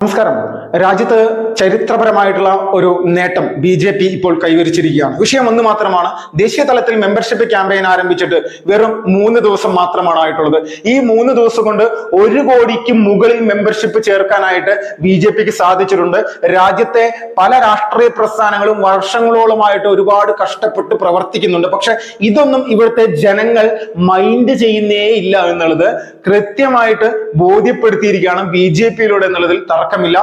നമസ്കാരം. രാജ്യത്ത് ചരിത്രപരമായിട്ടുള്ള ഒരു നേട്ടം BJP ഇപ്പോൾ കൈവരിച്ചിരിക്കുകയാണ്. വിഷയം ഒന്ന് മാത്രമാണ്. ദേശീയ തലത്തിൽ മെമ്പർഷിപ്പ് ക്യാമ്പയിൻ ആരംഭിച്ചിട്ട് വെറും 3 ദിവസം മാത്രമാണ് ആയിട്ടുള്ളത്. ഈ 3 ദിവസം കൊണ്ട് 1 കോടിക്ക് മുകളിൽ മെമ്പർഷിപ്പ് ചേർക്കാനായിട്ട് BJPക്ക് സാധിച്ചിട്ടുണ്ട്. രാജ്യത്തെ പല രാഷ്ട്രീയ പ്രസ്ഥാനങ്ങളും വർഷങ്ങളോളമായിട്ട് ഒരുപാട് കഷ്ടപ്പെട്ട് പ്രവർത്തിക്കുന്നുണ്ട്. പക്ഷെ ഇതൊന്നും ഇവിടുത്തെ ജനങ്ങൾ മൈൻഡ് ചെയ്യുന്നേ ഇല്ല എന്നുള്ളത് കൃത്യമായിട്ട് ബോധ്യപ്പെടുത്തിയിരിക്കുകയാണ് BJPയിലൂടെ എന്നുള്ളതിൽ തർക്കമില്ല.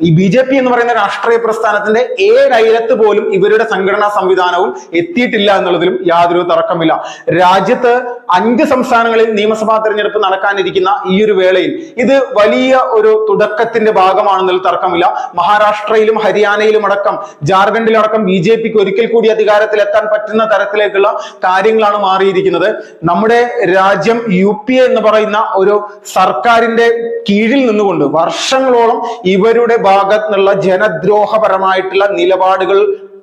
ഈ BJP എന്ന് പറയുന്ന രാഷ്ട്രീയ പ്രസ്ഥാനത്തിന്റെ ഏഴയലത്ത് പോലും ഇവരുടെ സംഘടനാ സംവിധാനവും എത്തിയിട്ടില്ല എന്നുള്ളതിലും യാതൊരു തർക്കമില്ല. രാജ്യത്ത് 5 സംസ്ഥാനങ്ങളിൽ നിയമസഭാ തെരഞ്ഞെടുപ്പ് നടക്കാനിരിക്കുന്ന ഈ ഒരു വേളയിൽ ഇത് വലിയ ഒരു തുടക്കത്തിന്റെ ഭാഗമാണെന്നതിൽ തർക്കമില്ല. മഹാരാഷ്ട്രയിലും ഹരിയാനയിലും അടക്കം ജാർഖണ്ഡിലടക്കം BJPക്ക് ഒരിക്കൽ കൂടി അധികാരത്തിലെത്താൻ പറ്റുന്ന തരത്തിലേക്കുള്ള കാര്യങ്ങളാണ് മാറിയിരിക്കുന്നത്. നമ്മുടെ രാജ്യം UP എന്ന് പറയുന്ന ഒരു സർക്കാരിന്റെ കീഴിൽ നിന്നുകൊണ്ട് വർഷങ്ങളോളം ഇവരുടെ ഭാഗത്ത് നിന്നുള്ള ജനദ്രോഹപരമായിട്ടുള്ള നിലപാടുകൾ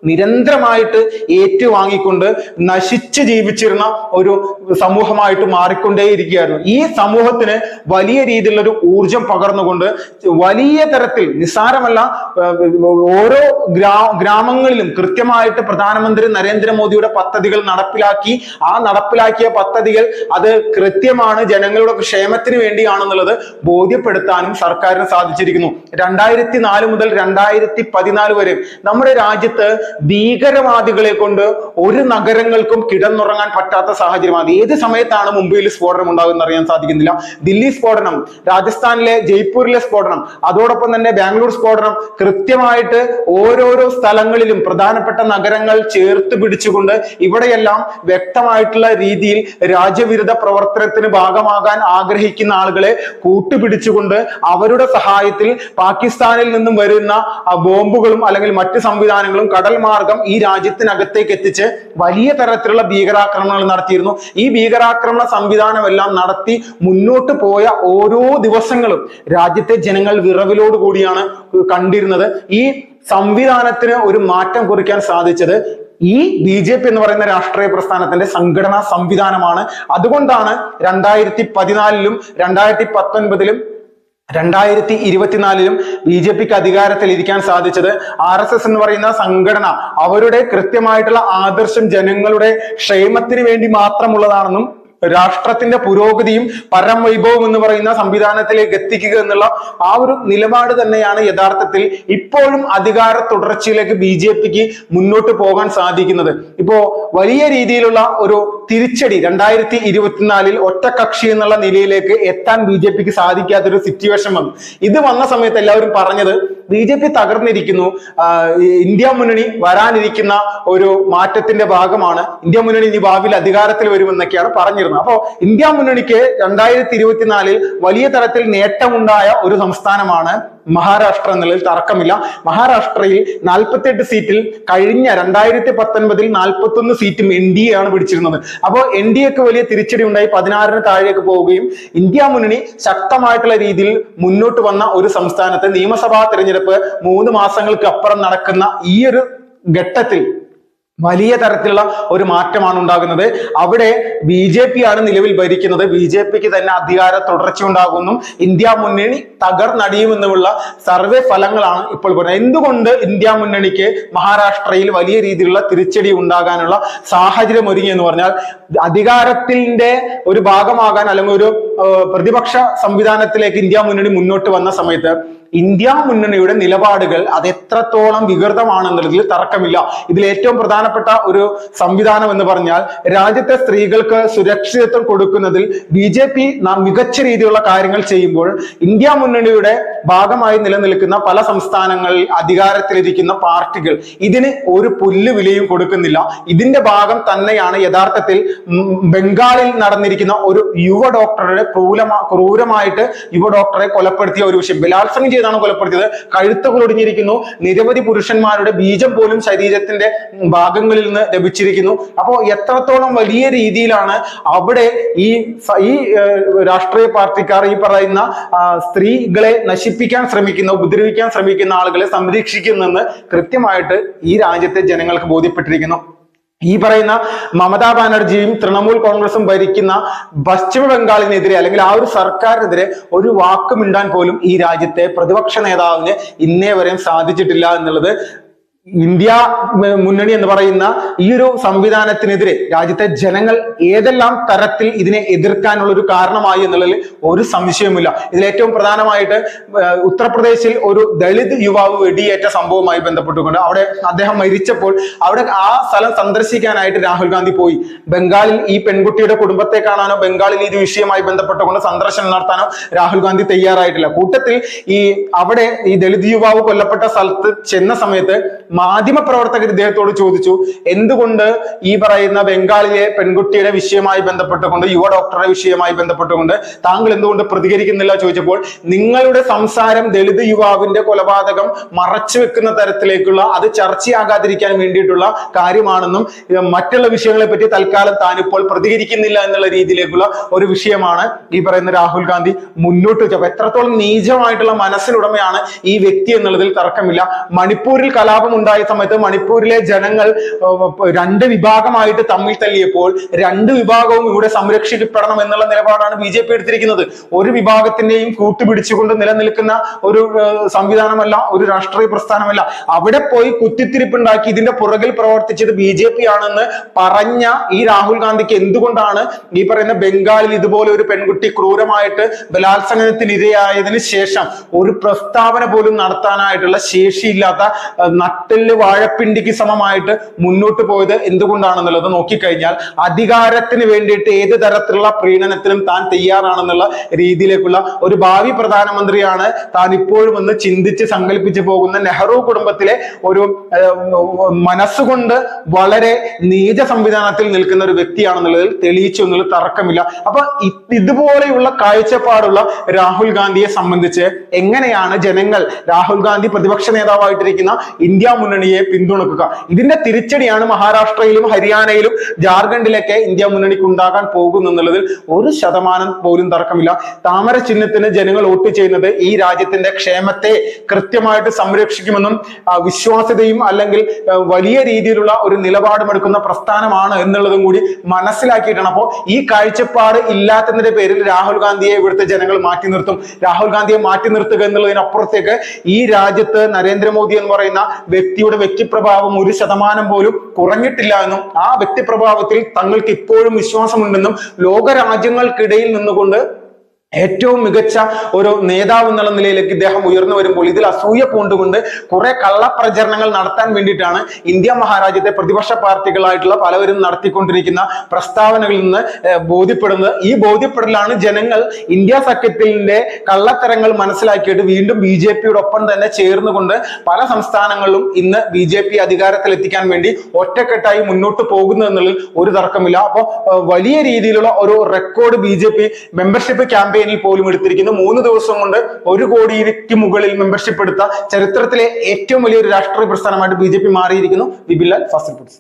നിരന്തരമായിട്ട് ഏറ്റുവാങ്ങിക്കൊണ്ട് നശിച്ച് ജീവിച്ചിരുന്ന ഒരു സമൂഹമായിട്ട് മാറിക്കൊണ്ടേയിരിക്കുകയായിരുന്നു. ഈ സമൂഹത്തിന് വലിയ രീതിയിലുള്ള ഒരു ഊർജം പകർന്നുകൊണ്ട് വലിയ തരത്തിൽ നിസ്സാരമല്ല, ഓരോ ഗ്രാമങ്ങളിലും കൃത്യമായിട്ട് പ്രധാനമന്ത്രി നരേന്ദ്രമോദിയുടെ പദ്ധതികൾ നടപ്പിലാക്കി. ആ നടപ്പിലാക്കിയ പദ്ധതികൾ അത് കൃത്യമാണ്, ജനങ്ങളുടെ ക്ഷേമത്തിന് വേണ്ടിയാണെന്നുള്ളത് ബോധ്യപ്പെടുത്താനും സർക്കാരിന് സാധിച്ചിരിക്കുന്നു. 2004 മുതൽ 2014 വരെ നമ്മുടെ രാജ്യത്ത് ഭീകരവാദികളെ കൊണ്ട് ഒരു നഗരങ്ങൾക്കും കിടന്നുറങ്ങാൻ പറ്റാത്ത സാഹചര്യമാണ്. ഏത് സമയത്താണ് മുംബൈയിൽ സ്ഫോടനം ഉണ്ടാകുമെന്ന് അറിയാൻ സാധിക്കുന്നില്ല. ദില്ലി സ്ഫോടനം, രാജസ്ഥാനിലെ ജയ്പൂരിലെ സ്ഫോടനം, അതോടൊപ്പം തന്നെ ബാംഗ്ലൂർ സ്ഫോടനം, കൃത്യമായിട്ട് ഓരോരോ സ്ഥലങ്ങളിലും പ്രധാനപ്പെട്ട നഗരങ്ങൾ ചേർത്ത് പിടിച്ചുകൊണ്ട് ഇവിടെയെല്ലാം വ്യക്തമായിട്ടുള്ള രീതിയിൽ രാജ്യവിരുദ്ധ പ്രവർത്തനത്തിന് ഭാഗമാകാൻ ആഗ്രഹിക്കുന്ന ആളുകളെ കൂട്ടുപിടിച്ചുകൊണ്ട് അവരുടെ സഹായത്തിൽ പാകിസ്ഥാനിൽ നിന്നും വരുന്ന ബോംബുകളും അല്ലെങ്കിൽ മറ്റ് സംവിധാനങ്ങളും കടൽ മാർഗം ഈ രാജ്യത്തിനകത്തേക്ക് എത്തിച്ച് വലിയ തരത്തിലുള്ള ഭീകരാക്രമണങ്ങൾ നടത്തിയിരുന്നു. ഈ ഭീകരാക്രമണ സംവിധാനമെല്ലാം നടത്തി മുന്നോട്ട് പോയ ഓരോ ദിവസങ്ങളും രാജ്യത്തെ ജനങ്ങൾ വിറവിലോട് കൂടിയാണ് കണ്ടിരുന്നത്. ഈ സംവിധാനത്തിന് ഒരു മാറ്റം കുറിക്കാൻ സാധിച്ചത് ഈ BJP എന്ന് പറയുന്ന രാഷ്ട്രീയ പ്രസ്ഥാനത്തിന്റെ സംഘടനാ സംവിധാനമാണ്. അതുകൊണ്ടാണ് 2014-ലും 2019-ലും 2024-ലും BJPക്ക് അധികാരത്തിൽ ഇരിക്കാൻ സാധിച്ചത്. RSS എന്ന് പറയുന്ന സംഘടന അവരുടെ കൃത്യമായിട്ടുള്ള ആദർശം ജനങ്ങളുടെ ക്ഷേമത്തിന് വേണ്ടി മാത്രമുള്ളതാണെന്നും രാഷ്ട്രത്തിന്റെ പുരോഗതിയും പരമവൈഭവം എന്ന് പറയുന്ന സംവിധാനത്തിലേക്ക് എത്തിക്കുക എന്നുള്ള ആ ഒരു നിലപാട് തന്നെയാണ് യഥാർത്ഥത്തിൽ ഇപ്പോഴും അധികാര തുടർച്ചയിലേക്ക് BJPക്ക് മുന്നോട്ട് പോകാൻ സാധിക്കുന്നത്. ഇപ്പോ വലിയ രീതിയിലുള്ള ഒരു തിരിച്ചടി 2024-ൽ ഒറ്റക്കക്ഷി എന്നുള്ള നിലയിലേക്ക് എത്താൻ BJPക്ക് സാധിക്കാത്തൊരു സിറ്റുവേഷൻ വന്നു. ഇത് വന്ന സമയത്ത് എല്ലാവരും പറഞ്ഞത് BJP തകർന്നിരിക്കുന്നു, ഇന്ത്യ മുന്നണി വരാനിരിക്കുന്ന ഒരു മാറ്റത്തിന്റെ ഭാഗമാണ്, ഇന്ത്യ മുന്നണി ഇനി ഭാവിയിൽ അധികാരത്തിൽ വരുമെന്നൊക്കെയാണ് പറഞ്ഞിരുന്നത്. അപ്പോ ഇന്ത്യ മുന്നണിക്ക് 2024-ൽ വലിയ തരത്തിൽ നേട്ടമുണ്ടായ ഒരു സംസ്ഥാനമാണ് മഹാരാഷ്ട്ര എന്നുള്ളതിൽ തർക്കമില്ല. മഹാരാഷ്ട്രയിൽ 48 സീറ്റിൽ കഴിഞ്ഞ 2019-ൽ 41 സീറ്റും NDA ആണ് പിടിച്ചിരുന്നത്. അപ്പോൾ NDAക്ക് വലിയ തിരിച്ചടി ഉണ്ടായി, 16-ന് താഴേക്ക് പോവുകയും ഇന്ത്യ മുന്നണി ശക്തമായിട്ടുള്ള രീതിയിൽ മുന്നോട്ട് വന്ന ഒരു സംസ്ഥാനത്ത് നിയമസഭാ തെരഞ്ഞെടുപ്പ് 3 മാസങ്ങൾക്ക് അപ്പുറം നടക്കുന്ന ഈ ഒരു ഘട്ടത്തിൽ വലിയ തരത്തിലുള്ള ഒരു മാറ്റമാണ് ഉണ്ടാകുന്നത്. അവിടെ BJP ആണ് നിലവിൽ ഭരിക്കുന്നത്. BJPക്ക് തന്നെ അധികാര തുടർച്ച ഉണ്ടാകുന്നു, ഇന്ത്യ മുന്നണി തകർന്നടിയുമെന്നുമുള്ള സർവേ ഫലങ്ങളാണ് ഇപ്പോൾ പറയുന്നത്. എന്തുകൊണ്ട് ഇന്ത്യ മുന്നണിക്ക് മഹാരാഷ്ട്രയിൽ വലിയ രീതിയിലുള്ള തിരിച്ചടി ഉണ്ടാകാനുള്ള സാഹചര്യം ഒരുങ്ങി എന്ന് പറഞ്ഞാൽ, അധികാരത്തിന്റെ ഒരു ഭാഗമാകാൻ അല്ലെങ്കിൽ ഒരു പ്രതിപക്ഷ സംവിധാനത്തിലേക്ക് ഇന്ത്യ മുന്നണി മുന്നോട്ട് വന്ന സമയത്ത് ഇന്ത്യ മുന്നണിയുടെ നിലപാടുകൾ അത് എത്രത്തോളം വികൃതമാണെന്നുള്ളതിൽ തർക്കമില്ല. ഇതിൽ ഏറ്റവും പ്രധാനപ്പെട്ട ഒരു സംവിധാനം എന്ന് പറഞ്ഞാൽ, രാജ്യത്തെ സ്ത്രീകൾക്ക് സുരക്ഷിതത്വം കൊടുക്കുന്നതിൽ BJP മികച്ച രീതിയിലുള്ള കാര്യങ്ങൾ ചെയ്യുമ്പോൾ ഇന്ത്യ മുന്നണിയുടെ ഭാഗമായി നിലനിൽക്കുന്ന പല സംസ്ഥാനങ്ങളിൽ അധികാരത്തിലിരിക്കുന്ന പാർട്ടികൾ ഇതിന് ഒരു പുല്ല് വിലയും കൊടുക്കുന്നില്ല. ഇതിന്റെ ഭാഗം തന്നെയാണ് യഥാർത്ഥത്തിൽ ബംഗാളിൽ നടന്നിരിക്കുന്ന ഒരു യുവ ഡോക്ടറുടെ ക്രൂരമായിട്ട് യുവ ഡോക്ടറെ കൊലപ്പെടുത്തിയ ഒരു വിഷയം. ബലാത്സംഗം ചെയ്താണ് കൊലപ്പെടുത്തിയത്, കഴുത്തുകൾ ഒടിഞ്ഞിരിക്കുന്നു, നിരവധി പുരുഷന്മാരുടെ ബീജം പോലും ശരീരത്തിന്റെ ഭാഗങ്ങളിൽ നിന്ന് ലഭിച്ചിരിക്കുന്നു. അപ്പോൾ എത്രത്തോളം വലിയ രീതിയിലാണ് അവിടെ ഈ രാഷ്ട്രീയ പാർട്ടിക്കാർ ഈ പറയുന്ന സ്ത്രീകളെ നശിപ്പിക്കാൻ ശ്രമിക്കുന്ന, ഉപദ്രവിക്കാൻ ശ്രമിക്കുന്ന ആളുകളെ സംരക്ഷിക്കുന്നെന്ന് കൃത്യമായിട്ട് ഈ രാജ്യത്തെ ജനങ്ങൾക്ക് ബോധ്യപ്പെട്ടിരിക്കുന്നു. ഈ പറയുന്ന മമതാ ബാനർജിയും തൃണമൂൽ കോൺഗ്രസും ഭരിക്കുന്ന പശ്ചിമ ബംഗാളിനെതിരെ അല്ലെങ്കിൽ ആ ഒരു സർക്കാരിനെതിരെ ഒരു വാക്ക് മിണ്ടാൻ പോലും ഈ രാജ്യത്തെ പ്രതിപക്ഷ നേതാവിന് ഇന്നേ വരെയും സാധിച്ചിട്ടില്ല എന്നുള്ളത് ഇന്ത്യ മുന്നണി എന്ന് പറയുന്ന ഈ ഒരു സംവിധാനത്തിനെതിരെ രാജ്യത്തെ ജനങ്ങൾ ഏതെല്ലാം തരത്തിൽ ഇതിനെ എതിർക്കാനുള്ള ഒരു കാരണമായി എന്നുള്ളതിൽ ഒരു സംശയവുമില്ല. ഇതിൽ ഏറ്റവും പ്രധാനമായിട്ട് ഉത്തർപ്രദേശിൽ ഒരു ദളിത് യുവാവ് വെടിയേറ്റ സംഭവവുമായി ബന്ധപ്പെട്ടുകൊണ്ട് അവിടെ അദ്ദേഹം മരിച്ചപ്പോൾ അവിടെ ആ സ്ഥലം സന്ദർശിക്കാനായിട്ട് രാഹുൽ ഗാന്ധി പോയി. ബംഗാളിൽ ഈ പെൺകുട്ടിയുടെ കുടുംബത്തെ കാണാനോ ബംഗാളിൽ ഈ വിഷയവുമായി ബന്ധപ്പെട്ടുകൊണ്ട് സന്ദർശനം നടത്താനോ രാഹുൽ ഗാന്ധി തയ്യാറായിട്ടില്ല. കൂട്ടത്തിൽ അവിടെ ഈ ദളിത് യുവാവ് കൊല്ലപ്പെട്ട സ്ഥലത്ത് ചെന്ന സമയത്ത് മാധ്യമ പ്രവർത്തകർ ഇദ്ദേഹത്തോട് ചോദിച്ചു, എന്തുകൊണ്ട് ഈ പറയുന്ന ബംഗാളിലെ പെൺകുട്ടിയുടെ വിഷയമായി ബന്ധപ്പെട്ടുകൊണ്ട് യുവ ഡോക്ടറുടെ വിഷയമായി ബന്ധപ്പെട്ടുകൊണ്ട് താങ്കൾ എന്തുകൊണ്ട് പ്രതികരിക്കുന്നില്ല ചോദിച്ചപ്പോൾ, നിങ്ങളുടെ സംസാരം ദളിത് യുവാവിന്റെ കൊലപാതകം മറച്ചു വെക്കുന്ന തരത്തിലേക്കുള്ള അത് ചർച്ചയാകാതിരിക്കാൻ വേണ്ടിയിട്ടുള്ള കാര്യമാണെന്നും മറ്റുള്ള വിഷയങ്ങളെ പറ്റി തൽക്കാലം താനിപ്പോൾ പ്രതികരിക്കുന്നില്ല എന്നുള്ള രീതിയിലേക്കുള്ള ഒരു വിഷയമാണ് ഈ പറയുന്ന രാഹുൽ ഗാന്ധി മുന്നോട്ട് വെച്ചത്. എത്രത്തോളം നീചമായിട്ടുള്ള മനസ്സിനുടമയാണ് ഈ വ്യക്തി എന്നുള്ളതിൽ തർക്കമില്ല. മണിപ്പൂരിൽ കലാപം ഉണ്ടായ സമയത്ത് മണിപ്പൂരിലെ ജനങ്ങൾ രണ്ട് വിഭാഗമായിട്ട് തമ്മിൽ തല്ലിയപ്പോൾ രണ്ട് വിഭാഗവും ഇവിടെ സംരക്ഷിക്കപ്പെടണം എന്നുള്ള നിലപാടാണ് BJP എടുത്തിരിക്കുന്നത്. ഒരു വിഭാഗത്തിന്റെയും കൂട്ടുപിടിച്ചുകൊണ്ട് നിലനിൽക്കുന്ന ഒരു സംവിധാനമല്ല, ഒരു രാഷ്ട്രീയ പ്രസ്ഥാനമല്ല. അവിടെ പോയി കുത്തിത്തിരിപ്പുണ്ടാക്കി ഇതിന്റെ പുറകിൽ പ്രവർത്തിച്ചത് BJP ആണെന്ന് പറഞ്ഞ ഈ രാഹുൽ ഗാന്ധിക്ക് എന്തുകൊണ്ടാണ് ഈ പറയുന്ന ബംഗാളിൽ ഇതുപോലെ ഒരു പെൺകുട്ടി ക്രൂരമായിട്ട് ബലാത്സംഗത്തിന് ഇരയായതിനു ശേഷം ഒരു പ്രസ്താവന പോലും നടത്താനായിട്ടുള്ള ശേഷിയില്ലാത്ത നട്ടെല്ല് വാഴപ്പിണ്ടിക്ക് സമമായിട്ട് മുന്നോട്ട് പോയത് എന്തുകൊണ്ടാണെന്നുള്ളത് നോക്കിക്കഴിഞ്ഞാൽ അധികാരത്തിന് വേണ്ടിയിട്ട് ഏത് തരത്തിലുള്ള പ്രീണനത്തിനും താൻ തയ്യാറാണെന്നുള്ള രീതിയിലേക്കുള്ള ഒരു ഭാവി പ്രധാനമന്ത്രിയാണ് താൻ ഇപ്പോഴും ഒന്ന് ചിന്തിച്ച് സങ്കല്പിച്ച് പോകുന്ന നെഹ്റു കുടുംബത്തിലെ ഒരു മനസ്സുകൊണ്ട് വളരെ നീച സംവിധാനത്തിൽ നിൽക്കുന്ന ഒരു വ്യക്തിയാണെന്നുള്ളതിൽ തെളിയിച്ചു എന്നുള്ള തർക്കമില്ല. അപ്പൊ ഇതുപോലെയുള്ള കാഴ്ചപ്പാടുള്ള രാഹുൽ ഗാന്ധിയെ സംബന്ധിച്ച് എങ്ങനെയാണ് ജനങ്ങൾ രാഹുൽ ഗാന്ധി പ്രതിപക്ഷ നേതാവായിട്ടിരിക്കുന്ന ഇന്ത്യ മുന്നണിയെ പിന്തുണക്കുക? ഇതിന്റെ തിരിച്ചടിയാണ് മഹാരാഷ്ട്രയിലും ഹരിയാനയിലും ജാർഖണ്ഡിലൊക്കെ ഇന്ത്യ മുന്നണിക്ക് ഉണ്ടാകാൻ പോകുന്നു എന്നുള്ളതിൽ 1% പോലും തർക്കമില്ല. താമര ചിഹ്നത്തിന് ജനങ്ങൾ വോട്ട് ചെയ്യുന്നത് ഈ രാജ്യത്തിന്റെ ക്ഷേമത്തെ കൃത്യമായിട്ട് സംരക്ഷിക്കുമെന്നും വിശ്വാസ്യതയും അല്ലെങ്കിൽ വലിയ രീതിയിലുള്ള ഒരു നിലപാടുമെടുക്കുന്ന പ്രസ്ഥാനമാണ് എന്നുള്ളതും കൂടി മനസ്സിലാക്കിയിട്ടാണ്. അപ്പോൾ ഈ കാഴ്ചപ്പാട് ഇല്ലാത്തതിന്റെ പേരിൽ രാഹുൽ ഗാന്ധിയെ ഇവിടുത്തെ ജനങ്ങൾ മാറ്റി നിർത്തും. രാഹുൽ ഗാന്ധിയെ മാറ്റി നിർത്തുക എന്നുള്ളതിനപ്പുറത്തേക്ക് ഈ രാജ്യത്ത് നരേന്ദ്രമോദി എന്ന് പറയുന്ന വ്യക്തിയുടെ വ്യക്തിപ്രഭാവം 1% പോലും കുറഞ്ഞിട്ടില്ല എന്നും ആ വ്യക്തിപ്രഭാവത്തിൽ തങ്ങൾക്ക് ഇപ്പോഴും വിശ്വാസമുണ്ടെന്നും ലോകരാജ്യങ്ങൾക്കിടയിൽ നിന്നുകൊണ്ട് ഏറ്റവും മികച്ച ഒരു നേതാവ് എന്നുള്ള നിലയിലേക്ക് ഇദ്ദേഹം ഉയർന്നു വരുമ്പോൾ ഇതിൽ അസൂയ പൂണ്ടുകൊണ്ട് കുറെ കള്ളപ്രചരണങ്ങൾ നടത്താൻ വേണ്ടിയിട്ടാണ് ഇന്ത്യ മഹാരാജ്യത്തെ പ്രതിപക്ഷ പാർട്ടികളായിട്ടുള്ള പലവരും നടത്തിക്കൊണ്ടിരിക്കുന്ന പ്രസ്താവനകളിൽ നിന്ന് ബോധ്യപ്പെടുന്നത്. ഈ ബോധ്യപ്പെടലാണ് ജനങ്ങൾ ഇന്ത്യ സഖ്യത്തിന്റെ കള്ളത്തരങ്ങൾ മനസ്സിലാക്കിയിട്ട് വീണ്ടും BJPയുടെ ഒപ്പം തന്നെ ചേർന്നുകൊണ്ട് പല സംസ്ഥാനങ്ങളിലും ഇന്ന് BJP അധികാരത്തിൽ എത്തിക്കാൻ വേണ്ടി ഒറ്റക്കെട്ടായി മുന്നോട്ട് പോകുന്നു എന്നുള്ളതിൽ ഒരു തർക്കമില്ല. അപ്പോൾ വലിയ രീതിയിലുള്ള ഒരു റെക്കോർഡ് BJP മെമ്പർഷിപ്പ് ക്യാമ്പയിൻ പോലും എടുത്തിരിക്കുന്നു. 3 ദിവസം കൊണ്ട് 1 കോടിക്ക് മുകളിൽ മെമ്പർഷിപ്പ് എടുത്ത ചരിത്രത്തിലെ ഏറ്റവും വലിയൊരു രാഷ്ട്രീയ പ്രസ്ഥാനമായിട്ട് BJP മാറിയിരിക്കുന്നു. Vipin Lal, fast reports.